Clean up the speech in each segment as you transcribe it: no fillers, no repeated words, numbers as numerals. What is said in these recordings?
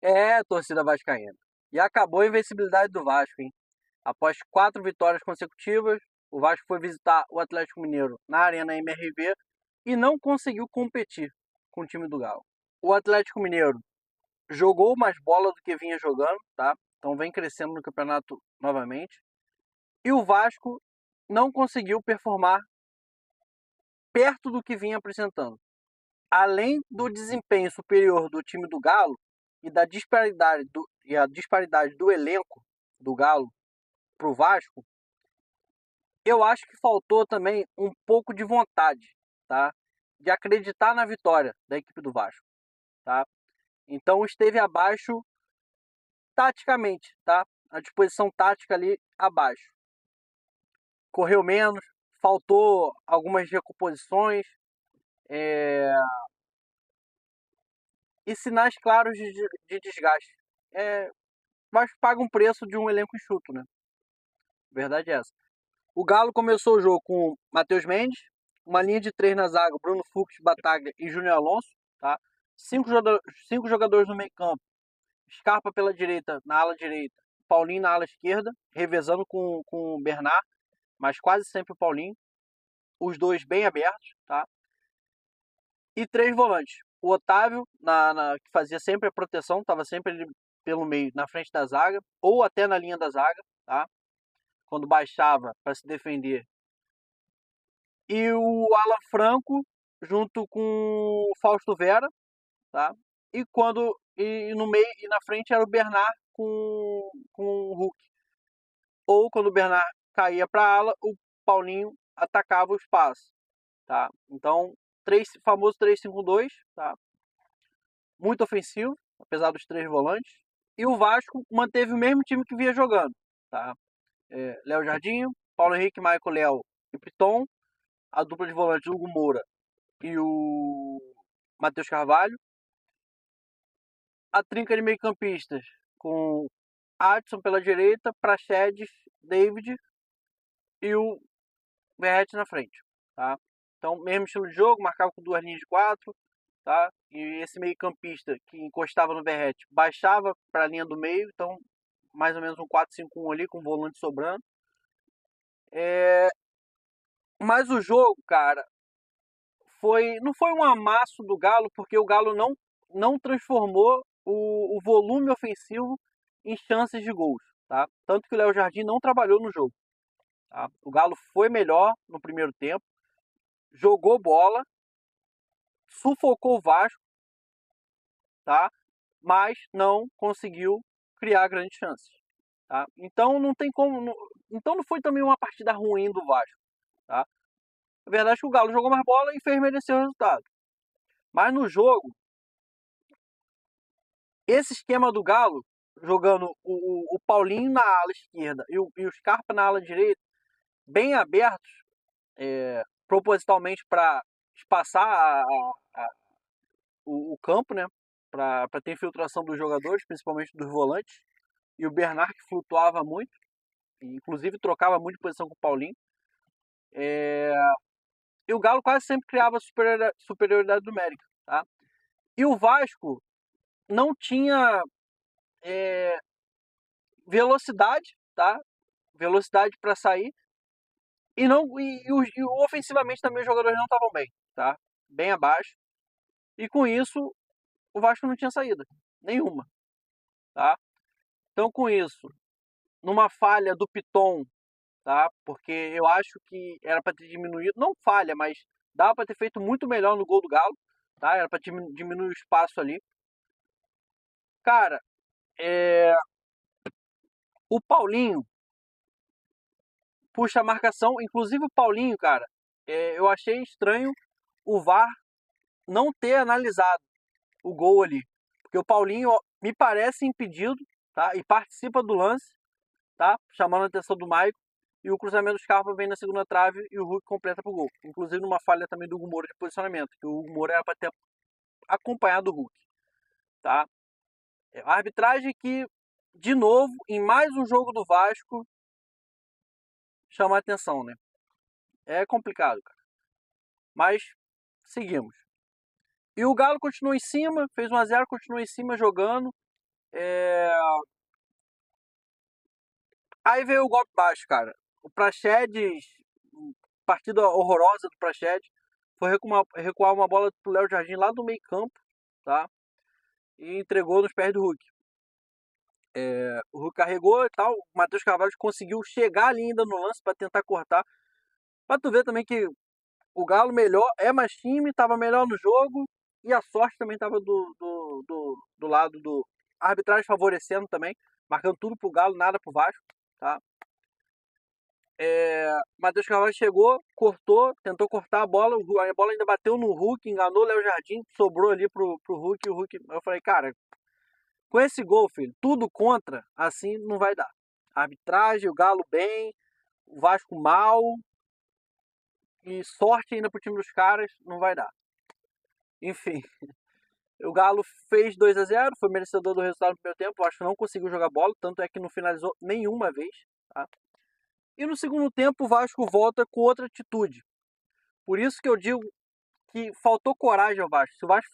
É, torcida vascaína. E acabou a invencibilidade do Vasco, hein? Após 4 vitórias consecutivas, o Vasco foi visitar o Atlético Mineiro na Arena MRV e não conseguiu competir com o time do Galo. O Atlético Mineiro jogou mais bola do que vinha jogando, tá? Então vem crescendo no campeonato novamente. E o Vasco não conseguiu performar perto do que vinha apresentando. Além do desempenho superior do time do Galo e da disparidade do elenco do Galo para o Vasco, eu acho que faltou também um pouco de vontade, tá? De acreditar na vitória da equipe do Vasco, tá? Então esteve abaixo taticamente, tá? A disposição tática ali abaixo. Correu menos, faltou algumas recomposições e sinais claros de desgaste. Mas paga um preço de um elenco enxuto, né? Verdade é essa. O Galo começou o jogo com Matheus Mendes, uma linha de 3 na zaga, Bruno Fux, Bataglia e Júnior Alonso, tá? Cinco jogadores no meio campo, Scarpa pela direita, na ala direita, Paulinho na ala esquerda, revezando com o Bernard, mas quase sempre o Paulinho, os dois bem abertos, tá? E 3 volantes, o Otávio, que fazia sempre a proteção, estava sempre ali pelo meio, na frente da zaga, ou até na linha da zaga, tá? Quando baixava para se defender. E o Alan Franco junto com o Fausto Vera, tá? E no meio e na frente era o Bernard com o Hulk. Ou quando o Bernard caía para a ala, o Paulinho atacava o espaço, tá? Então, famoso 3-5-2, tá? Muito ofensivo, apesar dos 3 volantes. E o Vasco manteve o mesmo time que vinha jogando, tá? Léo Jardim, Paulo Henrique, Michael Léo e Piton, a dupla de volantes Hugo Moura e o Matheus Carvalho, a trinca de meio-campistas com Adson pela direita, Praxedes, David e o Verratti na frente, tá? Então, mesmo estilo de jogo, marcava com 2 linhas de 4, tá? E esse meio-campista que encostava no Verratti baixava para a linha do meio, então mais ou menos um 4-5-1 ali com o volante sobrando. Mas o jogo, cara, não foi um amasso do Galo, porque o Galo não transformou o volume ofensivo em chances de gols, tá? Tanto que o Léo Jardim não trabalhou no jogo, tá? O Galo foi melhor no primeiro tempo, jogou bola, sufocou o Vasco, tá? Mas não conseguiu criar grandes chances, tá? Então não tem como, então não foi também uma partida ruim do Vasco, tá? A verdade é que o Galo jogou mais bola e fez merecer o resultado. Mas no jogo, esse esquema do Galo, jogando o Paulinho na ala esquerda e o Scarpa na ala direita, bem abertos, propositalmente para espaçar o campo, né? Para ter infiltração dos jogadores, principalmente dos volantes. E o Bernard que flutuava muito, inclusive trocava muito de posição com o Paulinho. E o Galo quase sempre criava superioridade numérica, tá? E o Vasco não tinha velocidade, tá? Velocidade para sair. E ofensivamente também os jogadores não estavam bem, tá? Bem abaixo. E com isso, o Vasco não tinha saída nenhuma, tá? Então com isso, numa falha do Piton, tá? Porque eu acho que era para ter diminuído, não falha, mas dava para ter feito muito melhor no gol do Galo, tá? Era para diminuir o espaço ali. Cara, o Paulinho puxa a marcação, inclusive o Paulinho, cara, eu achei estranho o VAR não ter analisado o gol ali. Porque o Paulinho me parece impedido, tá? E participa do lance, tá? Chamando a atenção do Maicon. E o cruzamento do Scarpa vem na segunda trave e o Hulk completa pro gol. Inclusive numa falha também do Hugo Moura de posicionamento. Que o Hugo Moura era para ter acompanhado o Hulk, tá? A arbitragem que, de novo, em mais um jogo do Vasco, chama a atenção, né? É complicado, cara. Mas seguimos. E o Galo continuou em cima, fez 1-0, continuou em cima jogando. É... Aí veio o golpe baixo, cara. O Praxedes, partida horrorosa do Praxedes, foi recuar uma bola pro Léo Jardim lá do meio campo, tá? E entregou nos pés do Hulk. O Hulk carregou e tal, o Matheus Carvalho conseguiu chegar ali ainda no lance para tentar cortar. Pra tu ver também que o Galo melhor, é mais time, tava melhor no jogo e a sorte também tava do lado do arbitragem favorecendo também, marcando tudo pro Galo, nada pro Vasco, tá? Matheus Carvalho chegou, cortou, tentou cortar a bola ainda bateu no Hulk, enganou o Léo Jardim, sobrou ali pro Hulk, o Hulk, eu falei, cara, com esse gol, filho, tudo contra, assim não vai dar. Arbitragem, o Galo bem, o Vasco mal, e sorte ainda pro time dos caras, não vai dar. Enfim, o Galo fez 2-0, foi merecedor do resultado no primeiro tempo, acho que não conseguiu jogar bola, tanto é que não finalizou nenhuma vez, tá? E no segundo tempo o Vasco volta com outra atitude. Por isso que eu digo que faltou coragem ao Vasco. Se o Vasco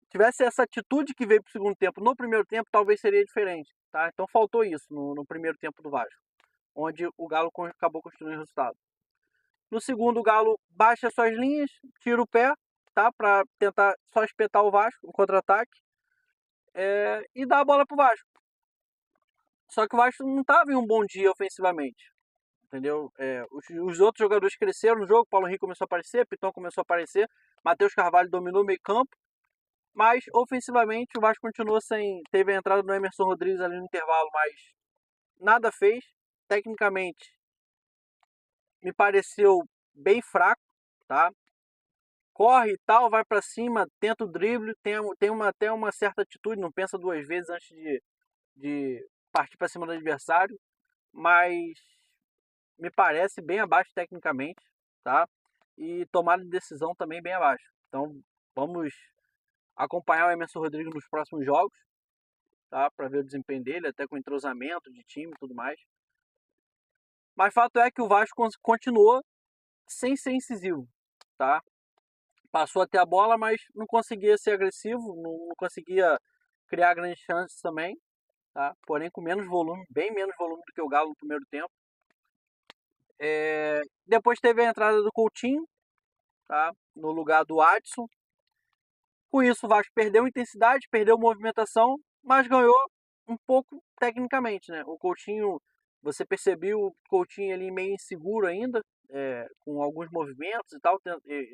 tivesse essa atitude que veio pro segundo tempo no primeiro tempo, talvez seria diferente, tá? Então faltou isso no primeiro tempo do Vasco, onde o Galo acabou construindo o resultado. No segundo, o Galo baixa suas linhas, tira o pé, tá? Pra tentar só espetar o Vasco, um contra-ataque, e dá a bola pro Vasco. Só que o Vasco não estava em um bom dia ofensivamente, entendeu? Os outros jogadores cresceram no jogo, Paulo Henrique começou a aparecer, Piton começou a aparecer, Matheus Carvalho dominou o meio campo, mas ofensivamente o Vasco continuou sem... Teve a entrada do Emerson Rodrigues ali no intervalo, mas nada fez. Tecnicamente, me pareceu bem fraco, tá? Corre e tal, vai pra cima, tenta o drible, tem até uma certa atitude, não pensa duas vezes antes de partir para cima do adversário, mas me parece bem abaixo tecnicamente, tá? E tomada de decisão também bem abaixo. Então vamos acompanhar o Emerson Rodrigues nos próximos jogos, tá? Para ver o desempenho dele, até com entrosamento de time e tudo mais. Mas fato é que o Vasco continuou sem ser incisivo, tá? Passou a ter a bola, mas não conseguia ser agressivo, não conseguia criar grandes chances também, tá? Porém com menos volume, bem menos volume do que o Galo no primeiro tempo. Depois teve a entrada do Coutinho, tá? No lugar do Adson. Com isso o Vasco perdeu intensidade, perdeu movimentação, mas ganhou um pouco tecnicamente, né? O Coutinho, você percebeu o Coutinho ali meio inseguro ainda, com alguns movimentos e tal,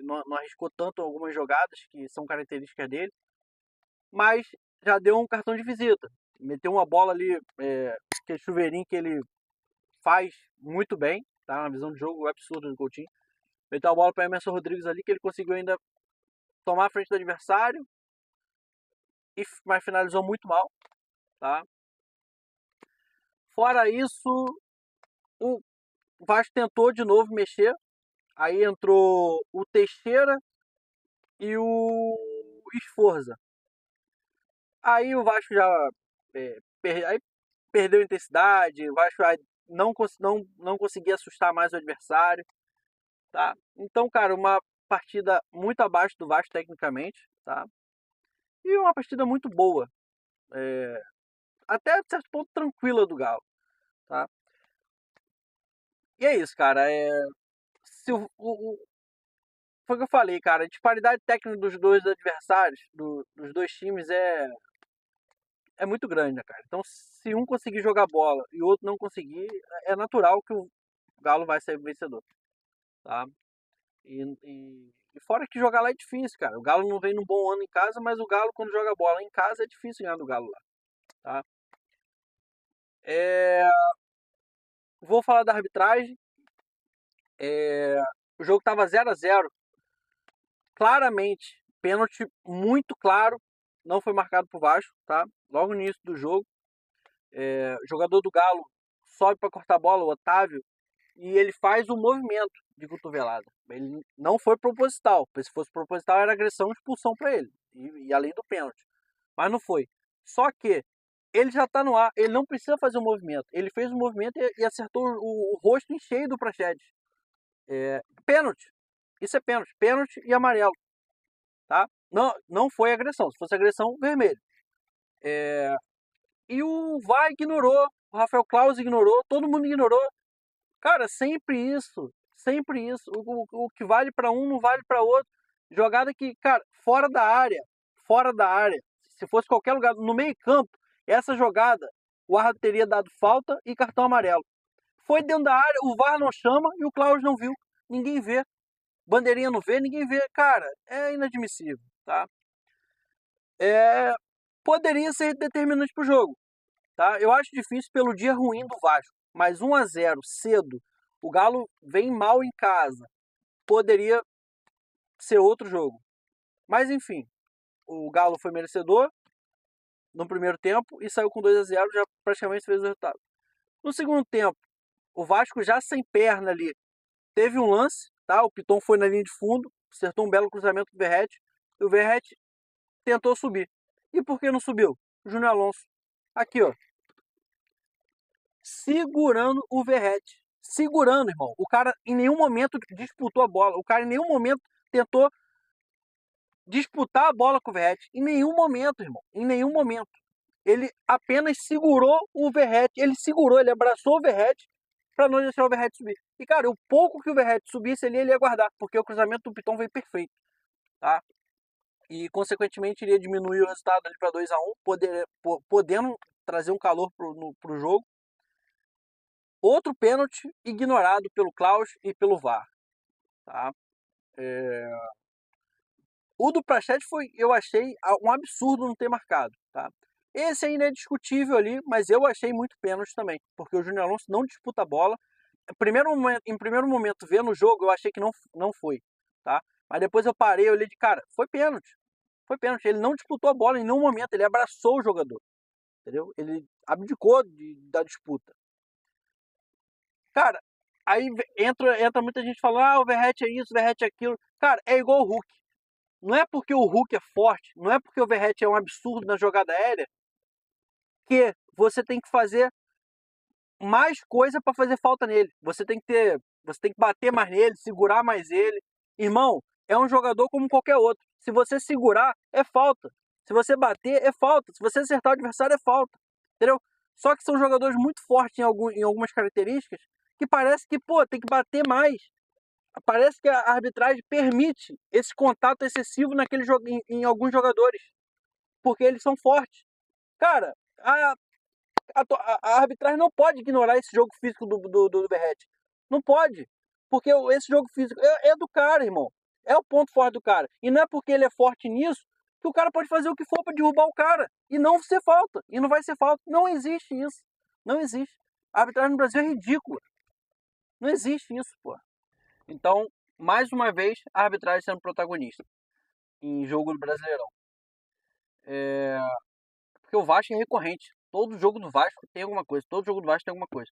não arriscou tanto algumas jogadas que são características dele, mas já deu um cartão de visita. Meteu uma bola ali, aquele chuveirinho que ele faz muito bem, tá? Uma visão de jogo absurda do Coutinho. Meteu a bola para Emerson Rodrigues ali, que ele conseguiu ainda tomar a frente do adversário, mas finalizou muito mal, tá? Fora isso, o Vasco tentou de novo mexer, aí entrou o Teixeira e o Esforza. Aí o Vasco já aí perdeu a intensidade, o Vasco não conseguia assustar mais o adversário, tá? Então, cara, uma partida muito abaixo do Vasco tecnicamente, tá? E uma partida muito boa, até certo ponto tranquila do Galo, tá? E é isso, cara. Se foi o que eu falei, cara. A disparidade técnica dos dois adversários, dos dois times, é muito grande, né, cara? Então, se um conseguir jogar bola e o outro não conseguir, é natural que o Galo vai ser vencedor, tá? E fora que jogar lá é difícil, cara. O Galo não vem num bom ano em casa, mas o Galo, quando joga bola em casa, é difícil ganhar do Galo lá, tá? É, Vou falar da arbitragem. O jogo tava 0-0. Claramente, pênalti muito claro, não foi marcado pro Vasco, tá? Logo no início do jogo, o jogador do Galo sobe para cortar a bola, o Otávio, e ele faz um movimento de cotovelada. Ele não foi proposital, porque se fosse proposital era agressão e expulsão para ele, e além do pênalti. Mas não foi. Só que ele já tá no ar, ele não precisa fazer um movimento. Ele fez um movimento e acertou o rosto em cheio do Praxedes. Pênalti. Isso é pênalti. Pênalti e amarelo. Tá? Não foi agressão. Se fosse agressão, vermelho. e o VAR ignorou, o Rafael Claus ignorou, todo mundo ignorou. Cara, sempre isso, sempre isso. O que vale para um não vale para outro. Jogada que, cara, fora da área, se fosse qualquer lugar, no meio campo, essa jogada, o árbitro teria dado falta e cartão amarelo. Foi dentro da área, o VAR não chama e o Klaus não viu. Ninguém vê. Bandeirinha não vê, ninguém vê. Cara, é inadmissível, tá? Poderia ser determinante pro jogo, tá? Eu acho difícil pelo dia ruim do Vasco, mas 1-0 cedo, o Galo vem mal em casa. Poderia ser outro jogo. Mas enfim, o Galo foi merecedor no primeiro tempo e saiu com 2-0, já praticamente fez o resultado. No segundo tempo, o Vasco já sem perna ali, teve um lance, tá? O Piton foi na linha de fundo, acertou um belo cruzamento do Verratti, e o Verratti tentou subir. E por que não subiu? O Júnior Alonso. Aqui, ó. Segurando o Verratti. Segurando, irmão. O cara em nenhum momento disputou a bola. O cara em nenhum momento tentou disputar a bola com o Verratti. Em nenhum momento, irmão. Em nenhum momento. Ele apenas segurou o Verratti. Ele segurou, ele abraçou o Verratti para não deixar o Verratti subir. E, cara, o pouco que o Verratti subisse ali, ele ia guardar. Porque o cruzamento do Piton veio perfeito. Tá? E, consequentemente, iria diminuir o resultado ali para 2-1, podendo trazer um calor pro jogo. Outro pênalti ignorado pelo Klaus e pelo VAR. Tá? O do Praxedes eu achei um absurdo não ter marcado. Tá? Esse ainda é discutível ali, mas eu achei muito pênalti também, porque o Júnior Alonso não disputa a bola. Em primeiro momento, vendo o jogo, eu achei que não foi. Tá? Mas depois eu parei e olhei de cara, foi pênalti. Foi pênalti. Ele não disputou a bola em nenhum momento, ele abraçou o jogador. Entendeu? Ele abdicou da disputa. Cara, aí entra muita gente falando, o Verratti é isso, o Verratti é aquilo. Cara, é igual o Hulk. Não é porque o Hulk é forte, não é porque o Verratti é um absurdo na jogada aérea, que você tem que fazer mais coisa para fazer falta nele. Você tem que bater mais nele, segurar mais ele. Irmão, é um jogador como qualquer outro. Se você segurar, é falta. Se você bater, é falta. Se você acertar o adversário, é falta. Entendeu? Só que são jogadores muito fortes em algumas características que parece que, pô, tem que bater mais. Parece que a arbitragem permite esse contato excessivo em alguns jogadores. Porque eles são fortes. Cara, a arbitragem não pode ignorar esse jogo físico do Verratti. Não pode. Porque esse jogo físico é do cara, irmão. É o ponto forte do cara. E não é porque ele é forte nisso que o cara pode fazer o que for para derrubar o cara. E não ser falta. E não vai ser falta. Não existe isso. Não existe. A arbitragem no Brasil é ridícula. Não existe isso, pô. Então, mais uma vez, a arbitragem sendo protagonista em jogo do Brasileirão. Porque o Vasco é recorrente. Todo jogo do Vasco tem alguma coisa. Todo jogo do Vasco tem alguma coisa.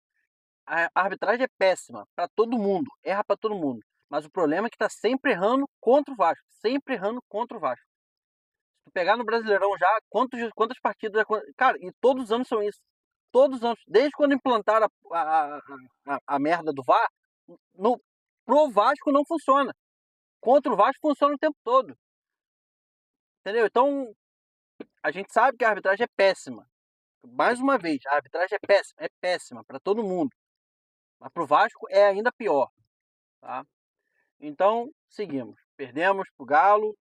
A arbitragem é péssima para todo mundo. Erra para todo mundo. Mas o problema é que tá sempre errando contra o Vasco. Sempre errando contra o Vasco. Se tu pegar no Brasileirão já, quantas partidas... Cara, e todos os anos são isso. Todos os anos. Desde quando implantaram a merda do VAR, pro Vasco não funciona. Contra o Vasco funciona o tempo todo. Entendeu? Então, a gente sabe que a arbitragem é péssima. Mais uma vez, a arbitragem é péssima para todo mundo. Mas pro Vasco é ainda pior. Tá? Então, seguimos. Perdemos pro Galo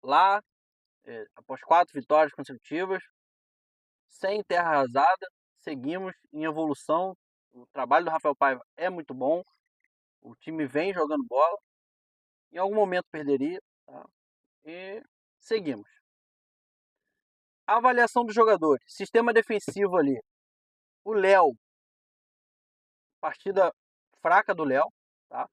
lá, após 4 vitórias consecutivas, sem terra arrasada. Seguimos em evolução. O trabalho do Rafael Paiva é muito bom. O time vem jogando bola. Em algum momento perderia. Tá? E seguimos. A avaliação dos jogadores. Sistema defensivo ali. O Léo. Partida fraca do Léo. Tá?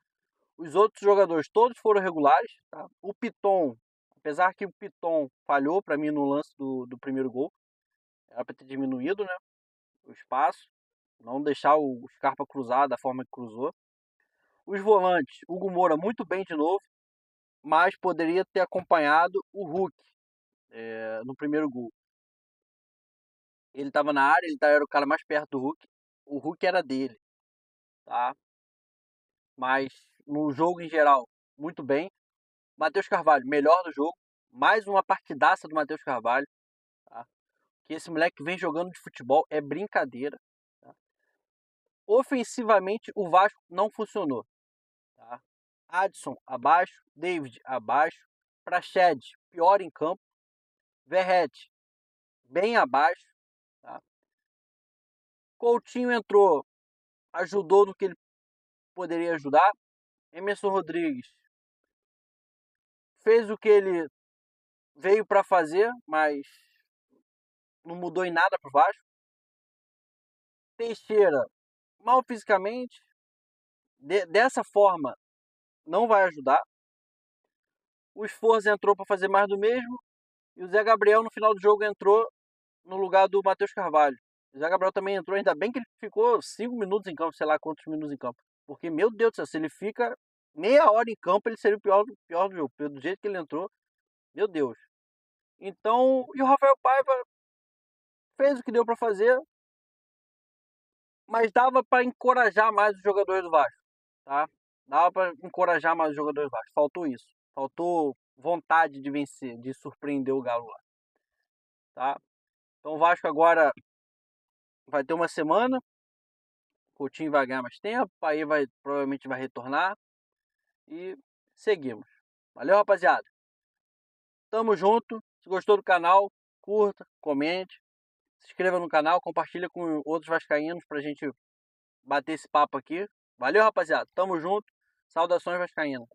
Os outros jogadores todos foram regulares. Tá? O Piton, apesar que o Piton falhou para mim no lance do primeiro gol. Era para ter diminuído, né, o espaço. Não deixar o Scarpa cruzar da forma que cruzou. Os volantes, Hugo Moura muito bem de novo. Mas poderia ter acompanhado o Hulk no primeiro gol. Ele estava na área, ele era o cara mais perto do Hulk. O Hulk era dele. Tá? Mas no jogo em geral, muito bem. Matheus Carvalho, melhor do jogo. Mais uma partidaça do Matheus Carvalho. Tá? que esse moleque vem jogando de futebol é brincadeira. Tá? Ofensivamente, o Vasco não funcionou. Tá? Adson abaixo, David abaixo, Praxedes pior em campo, Verratti bem abaixo. Tá? Coutinho entrou, ajudou no que ele poderia ajudar. Emerson Rodrigues fez o que ele veio para fazer, mas não mudou em nada pro Vasco. Teixeira mal fisicamente, dessa forma não vai ajudar. O Esforço entrou para fazer mais do mesmo e o Zé Gabriel no final do jogo entrou no lugar do Matheus Carvalho. O Zé Gabriel também entrou, ainda bem que ele ficou 5 minutos em campo, sei lá quantos minutos em campo. Porque, meu Deus do céu, se ele fica meia hora em campo, ele seria o pior do jogo. Do jeito que ele entrou, meu Deus. Então, e o Rafael Paiva fez o que deu para fazer, mas dava para encorajar mais os jogadores do Vasco, tá? Dava para encorajar mais os jogadores do Vasco. Faltou isso. Faltou vontade de vencer, de surpreender o Galo lá, tá? Então o Vasco agora vai ter uma semana, o Coutinho vai ganhar mais tempo, aí provavelmente vai retornar e seguimos. Valeu, rapaziada. Tamo junto. Se gostou do canal, curta, comente, se inscreva no canal, compartilha com outros vascaínos pra gente bater esse papo aqui. Valeu, rapaziada. Tamo junto. Saudações vascaínas.